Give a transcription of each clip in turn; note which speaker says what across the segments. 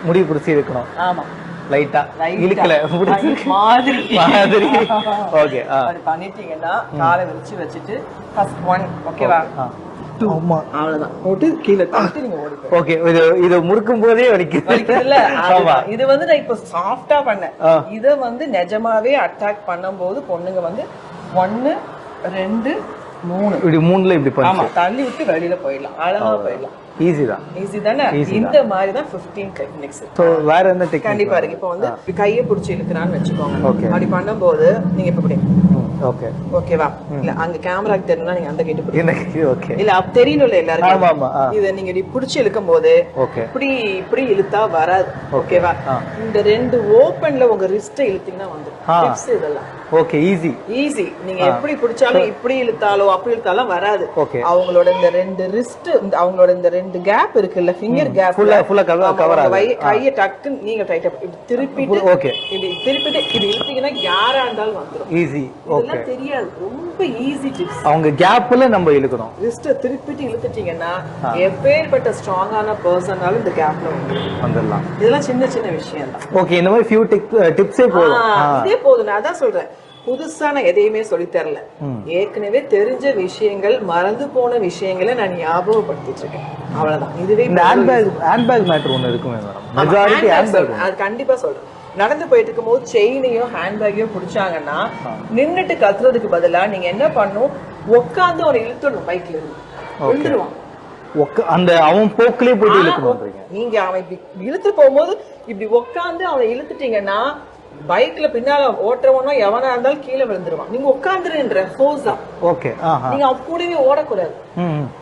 Speaker 1: முடி பிடிச்சி இருக்கணும்.
Speaker 2: ஆமா,
Speaker 1: லைட்டா இழுக்கல
Speaker 2: மாதிரி
Speaker 1: மாதிரி. ஓகே,
Speaker 2: அப்படி பண்ணிட்டீங்கன்னா காலை விரிச்சு வச்சுட்டு ஃபர்ஸ்ட் 1 ஓகேவா, 2 அவ்வளவுதான் போட்டு கீழே தள்ளி நீங்க ஓடி போய்.
Speaker 1: ஓகே, இது முறுக்கும் போதே வலிக்குதுல்ல.
Speaker 2: ஆமா, இது வந்து நான் இப்ப சாஃப்ட்டா பண்ணேன். இத வந்து நிஜமாவே அட்டாக் பண்ணும்போது பொண்ணுங்க வந்து 1 2 3
Speaker 1: இப்படி 3ல இப்படி பண்ணு.
Speaker 2: ஆமா, தள்ளி விட்டு வெளியில போயிடலாம், அழகா போயிடலாம்.
Speaker 1: ஈஸி தான்.
Speaker 2: ஈஸி தானே. இந்த மாதிரி தான் 15 டெக்னிக்ஸ்.
Speaker 1: சோ வேற என்ன டெக்னிக்?
Speaker 2: கண்டிப்பா இருக்கு. இப்போ வந்து கையை பிடிச்சி இழுக்கிறான்னு வச்சுக்கோங்க. அப்படி பண்ணும்போது நீங்க இப்ப இப்படி
Speaker 1: ஓகே
Speaker 2: ஓகேவா, இல்ல அங்க கேமராக்கு தெரியணும்னா நீங்க அந்த கைட்டு பிடிங்க.
Speaker 1: எனக்கு ஓகே
Speaker 2: இல்ல அப்ப தெரியணும்ல எல்லாருக்கும்.
Speaker 1: ஆமா ஆமா.
Speaker 2: இத நீங்க இப்படி பிடிச்சி இழுக்கும் போது இப்படி இழுத்தா வராது. ஓகேவா, இந்த 2 ஓபன்ல உங்க ரிஸ்ட் இழுத்தீங்கன்னா வந்துரும். டிப்ஸ் இதெல்லாம்.
Speaker 1: Okay, easy
Speaker 2: easy. நீங்க எப்படி பிடிச்சாலும் இப்படி இழுத்தாலோ அப்படி இழுத்தாலும் வராது. அவங்களோட இந்த 2 ரிஸ்ட், அவங்களோட இந்த 2 கேப் இருக்குல்ல, ஃபிங்கர் கேப்
Speaker 1: ஃபுல்லா கவர் ஆகும்.
Speaker 2: கையை டக்கு நீங்க டைட்டா இப்படி திருப்பிட்டு இப்படி திருப்பிட்டு இப்படி இழுத்தீங்கன்னா யாரா இருந்தாலும் வந்துரும்.
Speaker 1: ஈஸி. ஓகே,
Speaker 2: தெரியாது, ரொம்ப ஈஸி டிப்ஸ்.
Speaker 1: அவங்க கேப்ல நம்ம இழுக்கணும்.
Speaker 2: ரிஸ்ட் திருப்பிட்டு இழுத்துட்டீங்கன்னா எப்பேற்பட்ட ஸ்ட்ராங்கான பர்சனாலும் இந்த கேப்ல வந்துடலாம். இதெல்லாம் சின்ன சின்ன விஷயம் தான்.
Speaker 1: ஓகே, இந்த மாதிரி ஃபியூ டிப்ஸே போதும்.
Speaker 2: இதே போதும். நான் அதான் சொல்றேன், புதுசா நான் எதையுமே சொல்லி தரல. ஏற்கனவே தெரிஞ்ச விஷயங்கள், மறந்து போன விஷயங்களை நான் ஞாபகப்படுத்திட்டு இருக்கேன், அவ்வளவுதான். இதுவே
Speaker 1: ஹேண்ட்பேக் மேட்டர் ஒன்னு இருக்குமே மேடம். Majority handbag.
Speaker 2: அது கண்டிப்பா சொல்றேன். நடந்து போயிட்டு இருக்கும் போது செயினையும் ஹேண்ட்பேக்கையும் பிடிச்சாங்கன்னா நின்னுட்டு கத்துறதுக்கு பதிலா நீங்க என்ன பண்ணும், உட்காந்து அவனை இழுத்துடணும். பைக்ல இருந்து விழுந்துருவான்.
Speaker 1: அந்த அவன் போக்கிலே போயிட்டு இழுக்கணும்.
Speaker 2: நீங்க அவன் இப்படி இழுத்து போகும்போது இப்படி உட்காந்து அவனை இழுத்துட்டீங்கன்னா பைக்ல பின்னால ஓட்டுறவனோ எவனா இருந்தாலும் கீழே விழுந்துருவான். நீங்க உட்காந்துருன்ற ஃபோர்ஸா.
Speaker 1: ஓகே,
Speaker 2: நீங்க அவன் கூடவே ஓடக்கூடாது.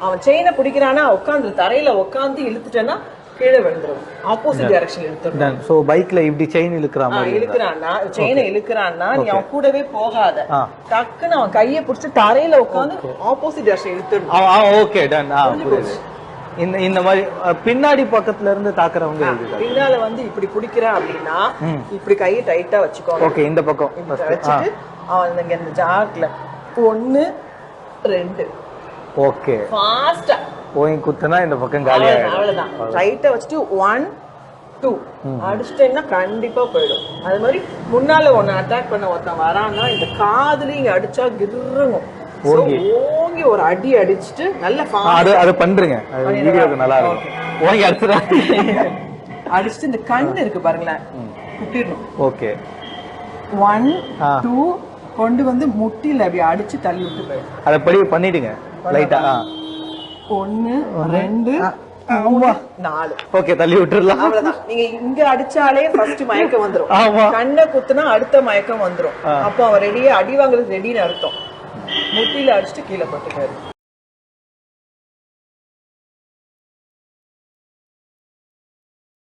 Speaker 2: அவன் செயினை பிடிக்கிறானா உட்காந்து தரையில உட்காந்து இழுத்துட்டேன்னா கீழே விழுந்துரும். Opposite direction இழுத்துரும்.
Speaker 1: சோ பைக்ல இப்படி செயின் இழுக்கற மாதிரி
Speaker 2: இழுக்கறானா, செயினை இழுக்கறானா, நீ அவன் கூடவே போகாத. டக்குன்னு அவன் கையை பிடிச்சு தரையில உட்காந்து ஆப்போசிட் டைரக்ஷன் இழுத்துரும்.
Speaker 1: Okay, done. இந்த மாதிரி பின்னாடி பக்கத்துல இருந்து தாக்குறவங்க
Speaker 2: பின்னால வந்து இப்படி பிடிக்கிறா அப்படின்னா இப்படி கையை டைட்டா வச்சுக்கோங்க.
Speaker 1: ஓகே, இந்த பக்கம்
Speaker 2: வச்சுட்டு அவன் இங்க இந்த ஜாக்ல 1 2
Speaker 1: ஓகே
Speaker 2: ஃபாஸ்டா
Speaker 1: போய் குத்துனா இந்த பக்கம் காலியா ஆயிடும்.
Speaker 2: அவ்வளவுதான். டைட்டா வச்சுட்டு 1 2 அடிச்சிட்டேன்னா கண்டிப்பா போயிடும். அது மாதிரி முன்னால ஒன்னு அட்டாக் பண்ண ஒருத்தன் வரான்னா இந்த காதுல இங்க அடிச்சா கிருங்கும். ஓங்கி ஒரு அடி அடிச்சிட்டு நல்ல
Speaker 1: அது பண்றீங்க, வீடியோக்கு நல்லா இருக்கும். ஓங்கி அடிச்சுடா
Speaker 2: அடிச்சிட்டு இந்த கண்ணு இருக்கு பாருங்களேன், குட்டிடணும்.
Speaker 1: ஓகே,
Speaker 2: 1 2 கொண்டு வந்து முட்டில அப்படி அடிச்சு தள்ளி விட்டு போயிடும்.
Speaker 1: அத படி பண்ணிடுங்க லைட்டா.
Speaker 2: 1 2 3 4
Speaker 1: ஓகே, தள்ளி விட்டுறலாம்.
Speaker 2: அவ்வளவுதான். நீங்க இங்க அடிச்சாலே ஃபர்ஸ்ட் மயக்கம் வந்துரும். கண்ணை குத்துனா அடுத்த மயக்கம் வந்துரும். அப்போ அவன் ரெடியா அடி வாங்குறது ரெடின்னு அர்த்தம். முட்டில அடிச்சுட்டு கீழே போட்டுக்காரு.